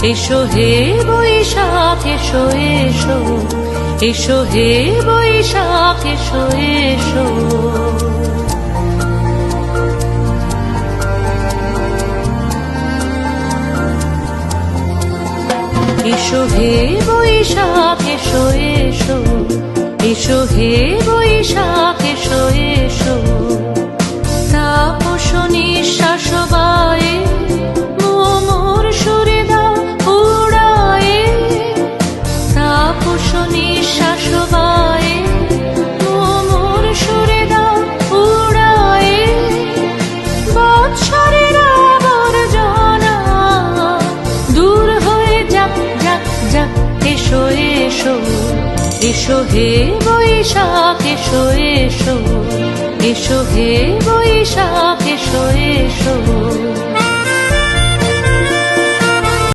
এসো হে বৈশাখ এসো এসো, এসো হে বৈশাখ এসো এসো। এসো হে বৈশাখ এসো এসো, এসো হে বৈশাখ এসো এসো। তাপস নিঃশ্বাস বায়ে মোর সুরে দাও উড়ায়ে, তাপস নিঃশ্বাস বায়ে মোর সুরে দাও উড়ায়ে। বৎসরের আবর্জনা দূর হয়ে যাক যাক যাক। এসো এসো, এসো হে বৈশাখ এসো এসো, এসো হে বৈশাখ এসো এসো।